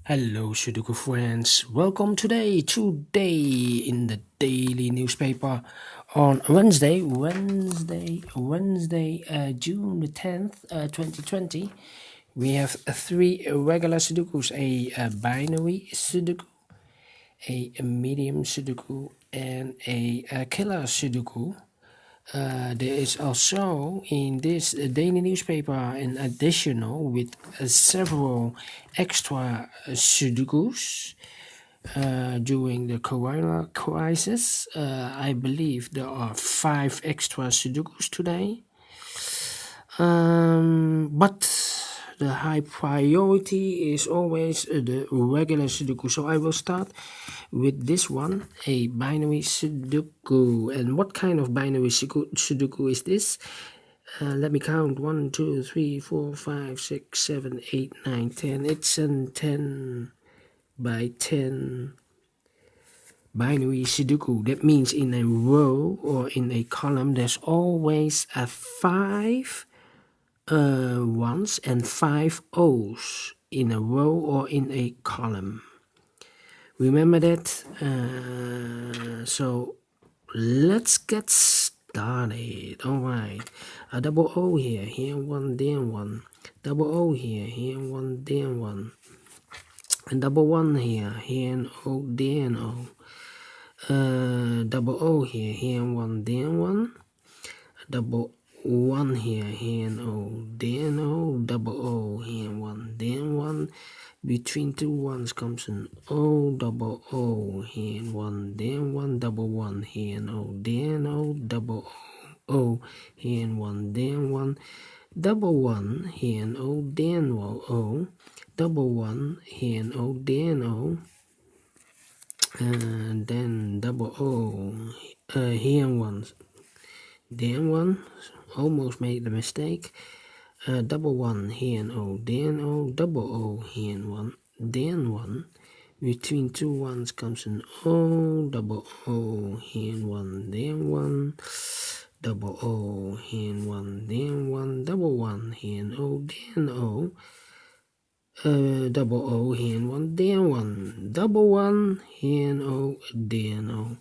Hello Sudoku friends, welcome today in the daily newspaper on Wednesday, June the 10th, 2020. We have three regular Sudokus, a binary Sudoku, a medium Sudoku, and a killer Sudoku. There is also in this daily newspaper an additional with several extra Sudokus during the corona crisis. I believe there are 5 extra Sudokus today. But the high priority is always the regular Sudoku. So I will start with this one, a binary Sudoku. And what kind of binary Sudoku is this? Let me count 1, 2, 3, 4, 5, 6, 7, 8, 9, 10. It's a 10 by 10 binary Sudoku. That means in a row or in a column there's always a 5 ones and 5 O's in a row or in a column. Remember that? So let's get started. Alright, a double O here one, there one. Double O here one, there one. And double 1 here and O, there and O. Double O here and 1, there 1. Double 1 here and O, there and O. Double O here and 1, there 1. Between two ones comes an O. Double O here and 1, there 1. Double 1 here and O, there and O. Double O here and 1, there 1. Double 1 here and O, there and O. Double 1 here and O, there and O. And then double O here and 1, there and 1. Almost made the mistake. Double 1 here and O, there and O. Double O here and 1, there and 1. Between two ones comes an O. Double O here and 1, there and 1. Double O here and 1, there and 1. Double 1 here and O, there and O. Double O here and 1, there and 1. Double 1 here and O, there and O.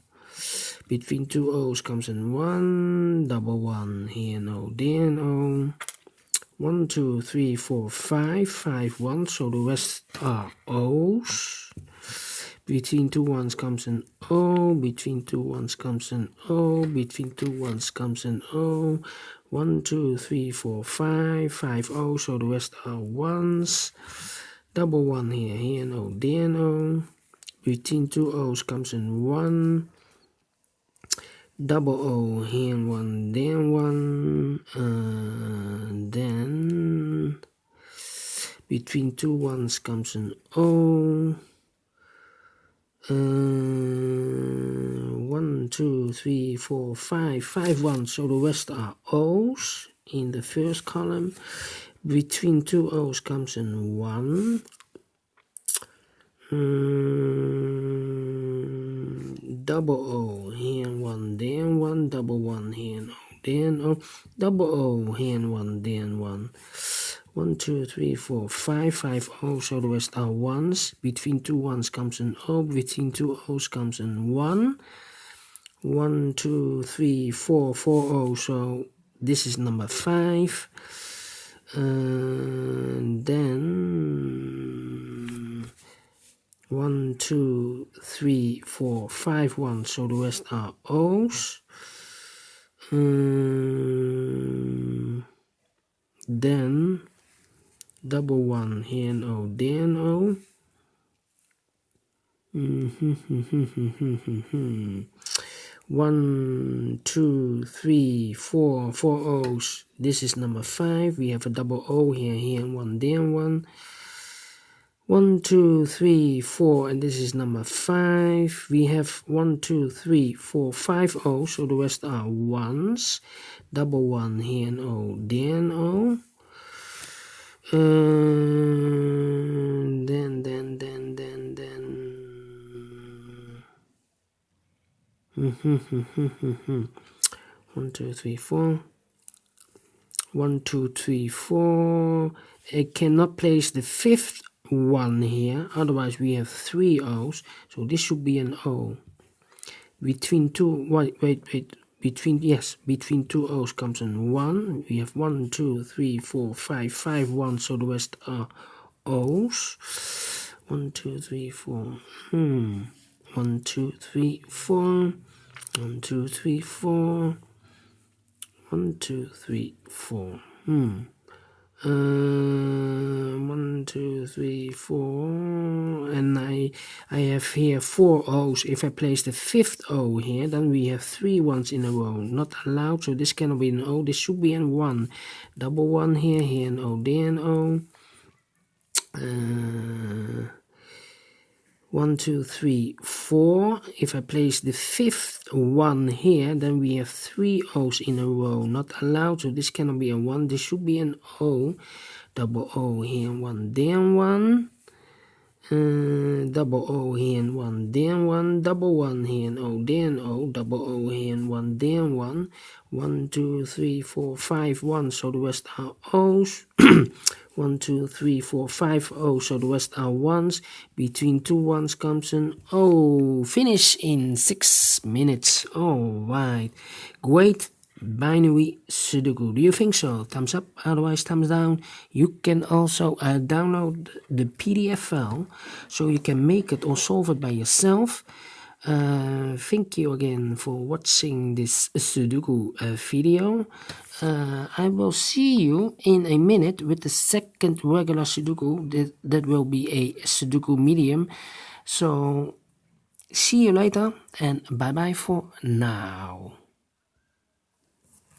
Between two O's comes in 1. Double 1 here and O, there and O. 1, 2, 3, 4, 5. 5 1, so the rest are O's. Between two ones comes an O. Between two ones comes an O. Between two ones comes an O. 1, 2, 3, 4, 5. 5 O, so the rest are ones. Double 1 here and O, there and O. Between two O's comes in 1. Double O here and 1, there and 1. Then between two ones comes an O. 1, 2, 3, 4, 5. 5 1, so the rest are O's in the first column. Between two O's comes in 1. Double O here and 1, there and 1. Double 1 here and O, there and O. Double O here and 1, there and 1. 1, 2, 3, 4, 5. 5 O, so the rest are ones. Between two ones comes an O. Between two O's comes an 1. 1, 2, 3, 4. 4 O, so this is number 5. Then 1, 2, 3, 4, 5 1, so the rest are O's. Then double 1 here and O, there and O. 1, 2, 3, 4. 4 O's. This is number 5. We have a double O here and 1, there and 1. 1, 2, 3, 4, and this is number 5. We have 1, 2, 3, 4, 5 O's, so the rest are ones. Double 1 here and O, there and O. Then 1, 2, 3, 4. 1, 2, 3, 4. I cannot place the fifth 1 here, otherwise we have 3 O's, so this should be an O. Between two, between two O's comes an 1. We have 1, 2, 3, 4, 5 1, so the rest are O's. 1, 2, 3, 4. 1, 2, 3, 4. 1, 2, 3, 4. 1, 2, 3, 4. 1, 2, 3, 4, and I have here 4 O's. If I place the 5th O here, then we have 3 ones in a row. Not allowed, so this cannot be an O. This should be an 1. Double 1 here, here an O, there an O. 1, 2, 3, 4. If I place the 5th one here, then we have 3 O's in a row. Not allowed, so this cannot be a 1. This should be an O. Double O here, 1, there 1. Double O here and 1, there 1. Double 1 here and O, there and O. Double O here and 1, there 1. 1, 2, 3, 4, 5, 1. So the rest are O's. 1, 2, 3, 4, 5 O's, so the rest are 1s. Between 2 1s comes an O. Finish in 6 minutes. Alright. Great binary Sudoku. Do you think so? Thumbs up, otherwise thumbs down. You can also download the PDF file so you can make it or solve it by yourself. Thank you again for watching this Sudoku video. I will see you in a minute with the second regular Sudoku. That will be a Sudoku Medium. So see you later and bye bye for now.